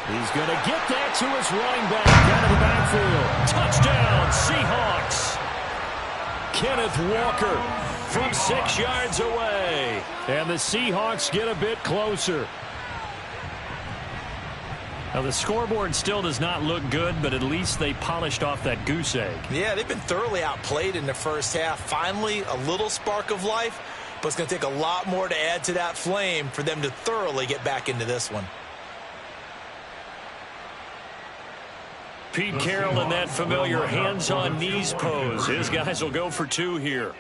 He's going to get that to his running back out of the backfield. Touchdown, Seahawks. Kenneth Walker from 6 yards away. And the Seahawks get a bit closer. Now, the scoreboard still does not look good, but at least they polished off that goose egg. Yeah, they've been thoroughly outplayed in the first half. Finally, a little spark of life, but it's going to take a lot more to add to that flame for them to thoroughly get back into this one. Pete Carroll in that familiar hands-on knees pose. His guys will go for 2 here.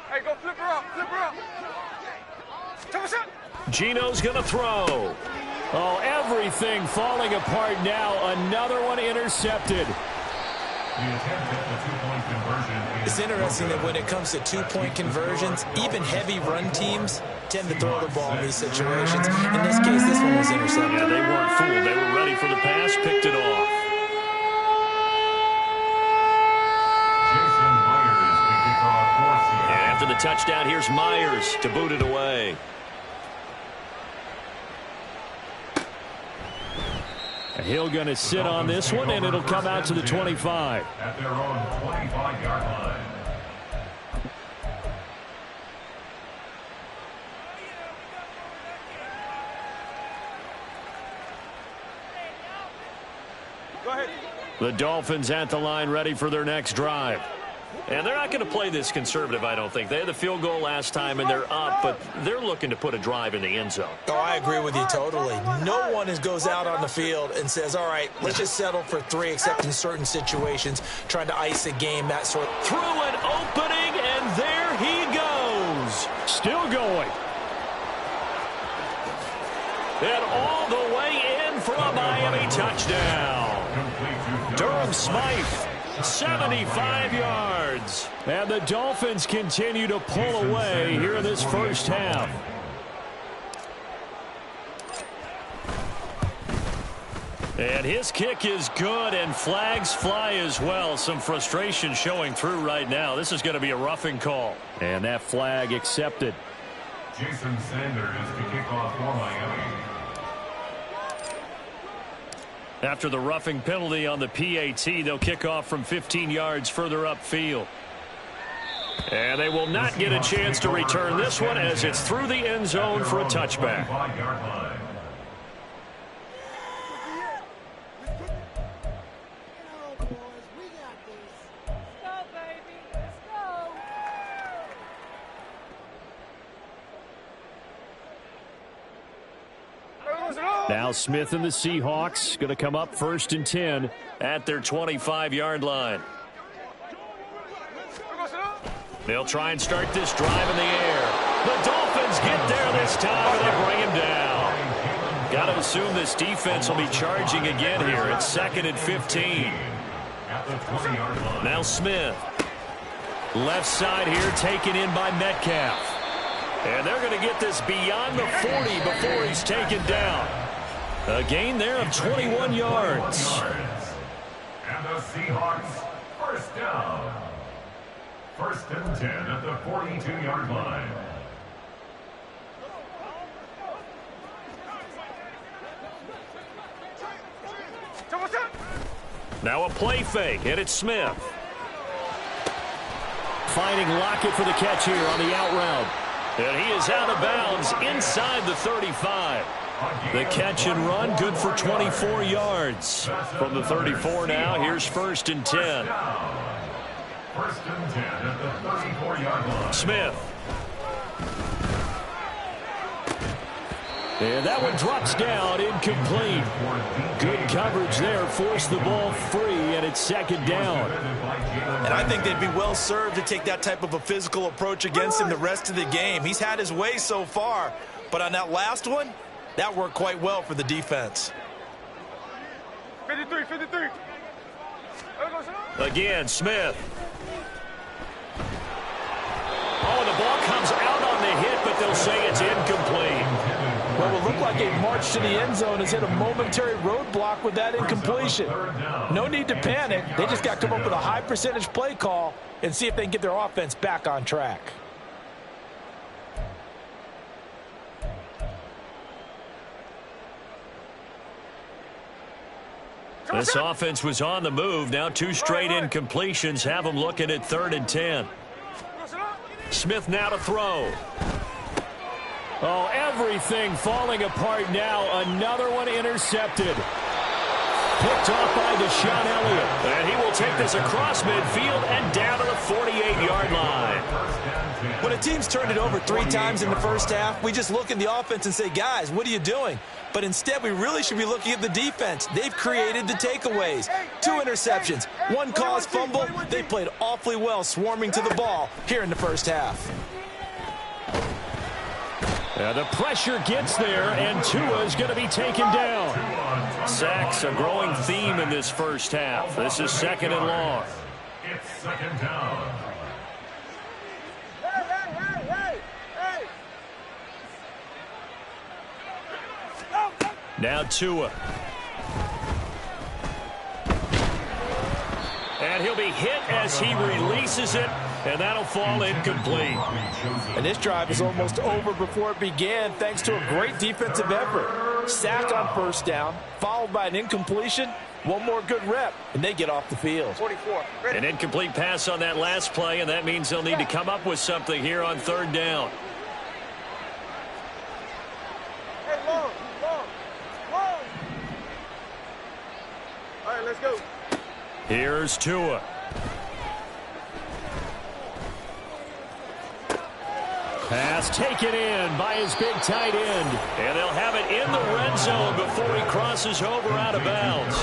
Hey, go flip her up, flip her up. Geno's going to throw. Oh, everything falling apart now. Another one intercepted. It's interesting that when it comes to 2-point conversions, even heavy run teams tend to throw the ball in these situations. In this case, this one was intercepted. Yeah, they weren't fooled. They were ready for the pass, picked it off. And after the touchdown, here's Myers to boot it away. Hill going to sit on this one, and it'll come out to the 25. At their own 25-yard line. Go ahead. The Dolphins at the line ready for their next drive. And they're not going to play this conservative, I don't think. They had the field goal last time, and they're up, but they're looking to put a drive in the end zone. Oh, I agree with you totally. No one goes out on the field and says, all right, let's just settle for 3, except in certain situations, trying to ice a game, that sort. Through an opening, and there he goes. Still going. And all the way in for a Miami touchdown. Durham Smythe. 75 yards. And the Dolphins continue to pull away here in this first half. And his kick is good, and flags fly as well. Some frustration showing through right now. This is going to be a roughing call. And that flag accepted. Jason Sanders to kick off for Miami. After the roughing penalty on the PAT, they'll kick off from 15 yards further upfield. And they will not get a chance to return this one as it's through the end zone for a touchback. Now Smith and the Seahawks going to come up 1st and 10 at their 25-yard line. They'll try and start this drive in the air. The Dolphins get there this time, and they bring him down. Got to assume this defense will be charging again here. It's 2nd and 15. Now Smith. Left side here taken in by Metcalf. And they're going to get this beyond the 40 before he's taken down. A gain there of 21 yards. And the Seahawks, first down. 1st and 10 at the 42-yard line. Now a play fake, and it's Smith. Finding Lockett for the catch here on the out route. And he is out of bounds inside the 35. The catch and run good for 24 yards. From the 34 now, here's 1st and 10. 1st and 10 at the 34-yard line. Smith. And that one drops down, incomplete. Good coverage there, forced the ball free, and it's 2nd down. And I think they'd be well served to take that type of a physical approach against him the rest of the game. He's had his way so far, but on that last one, that worked quite well for the defense. 53, 53. Again, Smith. Oh, the ball comes out on the hit, but they'll say it's incomplete. Well, it looked like a march to the end zone has hit a momentary roadblock with that incompletion. No need to panic. They just got to come up with a high percentage play call and see if they can get their offense back on track. This offense was on the move. Now 2 straight incompletions have them looking at 3rd and 10. Smith now to throw. Oh, everything falling apart now. Another one intercepted. Picked off by Deshaun Elliott. And he will take this across midfield and down to the 48-yard line. When a team's turned it over 3 times in the first half, we just look at the offense and say, guys, what are you doing? But instead, we really should be looking at the defense. They've created the takeaways. 2 interceptions, 1 caused fumble. They played awfully well swarming to the ball here in the first half. The pressure gets there, and Tua is going to be taken down. Sacks, a growing theme in this first half. This is 2nd and long. It's 2nd down. Now Tua. And he'll be hit as he releases it, and that'll fall incomplete. And this drive is almost over before it began thanks to a great defensive effort. Sack on 1st down, followed by an incompletion. 1 more good rep, and they get off the field. 44. An incomplete pass on that last play, and that means they'll need to come up with something here on 3rd down. Hey, long. All right, let's Let's go. Here's Tua. Pass taken in by his big tight end. And they'll have it in the red zone before he crosses over out of bounds.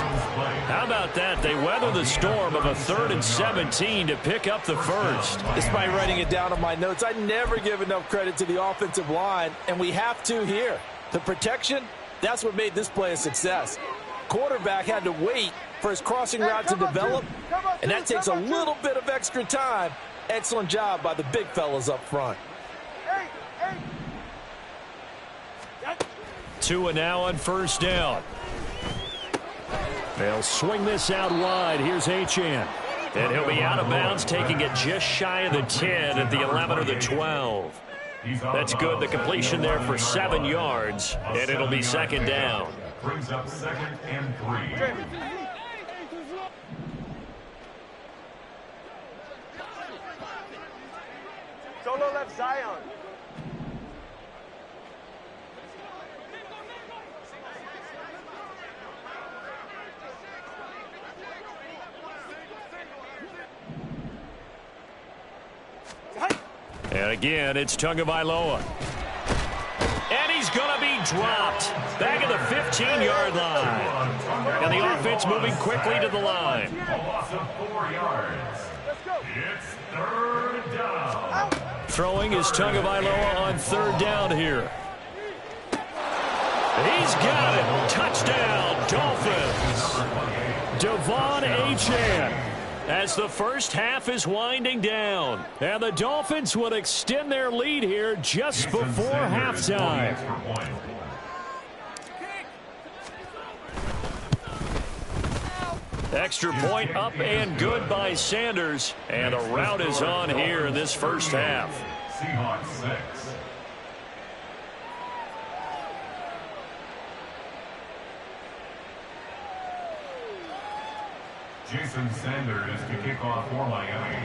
How about that? They weather the storm of a 3rd and 17 to pick up the first. Despite writing it down on my notes, I never give enough credit to the offensive line, and we have to here. The protection, that's what made this play a success. Quarterback had to wait for his crossing route to develop, and that takes a little bit of extra time. Excellent job by the big fellas up front. Tua now on first down. They'll swing this out wide. Here's Achane. And he'll be out of bounds, taking it just shy of the 10 at the 11 or the 12. That's good. The completion there for 7 yards, and it'll be second down. Brings up 2nd and 3. Solo left Zion. And again, it's Tagovailoa. And he's going to be dropped back at the 15-yard line. And the offense moving quickly to the line. A loss of 4 yards. It's 3rd down. Throwing is Tagovailoa on 3rd down here. He's got it. Touchdown, Dolphins. Devon Achane. As the first half is winding down. And the Dolphins will extend their lead here just before halftime. Extra point up and good by Sanders. And a rout is on here in this first half. Seahawks 6. Jason Sanders to kick off for Miami.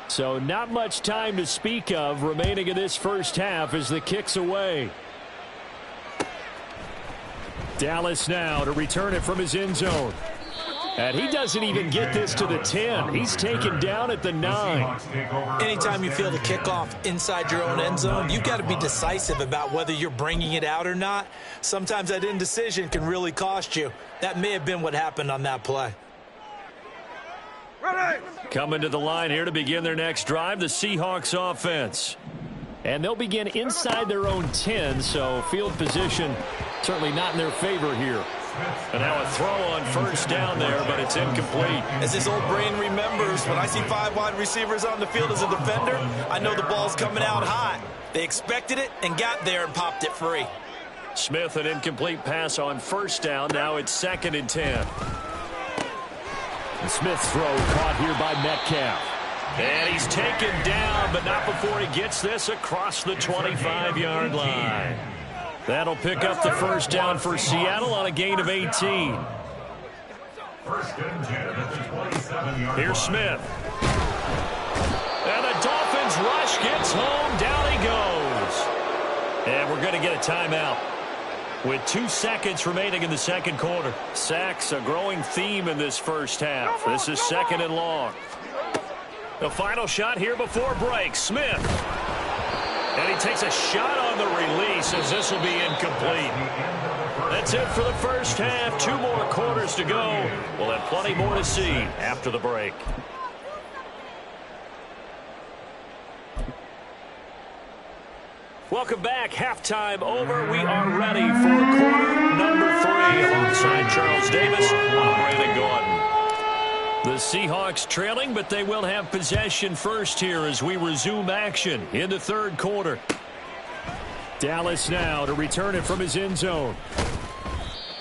So not much time to speak of remaining in this first half as the kick's away. Dallas now to return it from his end zone. And he doesn't even get this to the 10. He's taken down at the 9. Anytime you feel the kickoff inside your own end zone, you've got to be decisive about whether you're bringing it out or not. Sometimes that indecision can really cost you. That may have been what happened on that play. Coming to the line here to begin their next drive, the Seahawks offense. And they'll begin inside their own 10, so field position certainly not in their favor here. And now a throw on first down there, but it's incomplete. As his old brain remembers, when I see 5 wide receivers on the field as a defender, I know the ball's coming out hot. They expected it and got there and popped it free. Smith, an incomplete pass on first down. Now it's 2nd and 10. The Smith's throw caught here by Metcalf. And he's taken down, but not before he gets this across the 25-yard line. That'll pick up the first down for Seattle on a gain of 18. First and 10 at the 27-yard line. Here's Smith. And the Dolphins rush gets home. Down he goes. And we're going to get a timeout with 2 seconds remaining in the second quarter. Sacks, a growing theme in this first half. This is 2nd and long. The final shot here before break. Smith. And he takes a shot on the release as this will be incomplete. That's it for the first half. 2 more quarters to go. We'll have plenty more to see after the break. Welcome back. Halftime over. We are ready for quarter number 3. Alongside Charles Davis, I'm Brandon Gordon. The Seahawks trailing, but they will have possession first here as we resume action in the third quarter. Dallas now to return it from his end zone.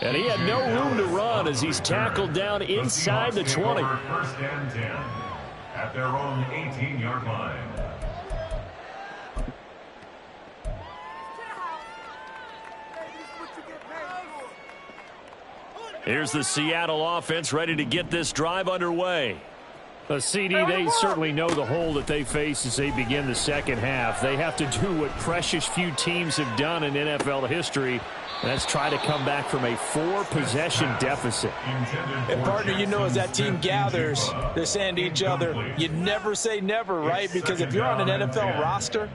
And he had no room to run as he's tackled down inside the 20. First and 10 at their own 18-yard line. Here's the Seattle offense ready to get this drive underway. CD, they certainly know the hole that they face as they begin the second half. They have to do what precious few teams have done in NFL history, Let's try to come back from a 4-possession deficit. And, partner, you know, as that team gathers, they're saying to each other, you never say never, right? Because if you're on an NFL roster,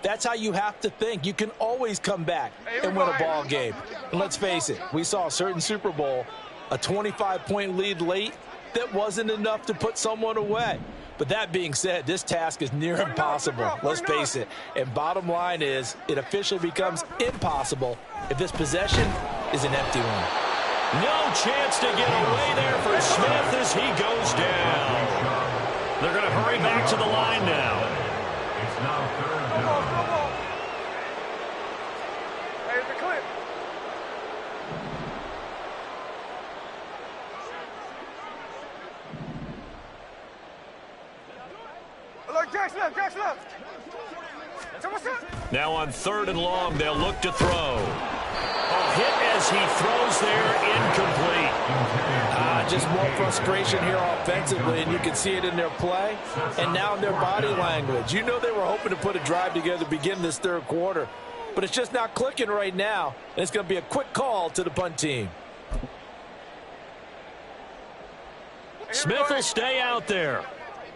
that's how you have to think. You can always come back and win a ball game. And let's face it, we saw a certain Super Bowl, a 25-point lead late that wasn't enough to put someone away. But that being said, this task is near impossible. Let's face it. And bottom line is, it officially becomes impossible if this possession is an empty one. No chance to get away there for Smith as he goes down. They're going to hurry back to the line now. It's now third down. Hey, it's a clip. Look, Jack's left, Jack's left. Now on 3rd and long, they'll look to throw. A hit as he throws there, incomplete. Just more frustration here offensively, and you can see it in their play and now in their body language. You know they were hoping to put a drive together to begin this 3rd quarter, but it's just not clicking right now, and it's going to be a quick call to the punt team. Smith will stay out there.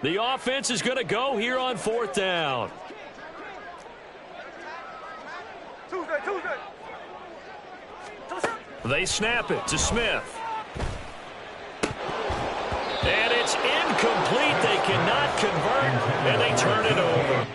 The offense is going to go here on 4th down. Tuesday. They snap it to Smith. And it's incomplete. They cannot convert, and they turn it over.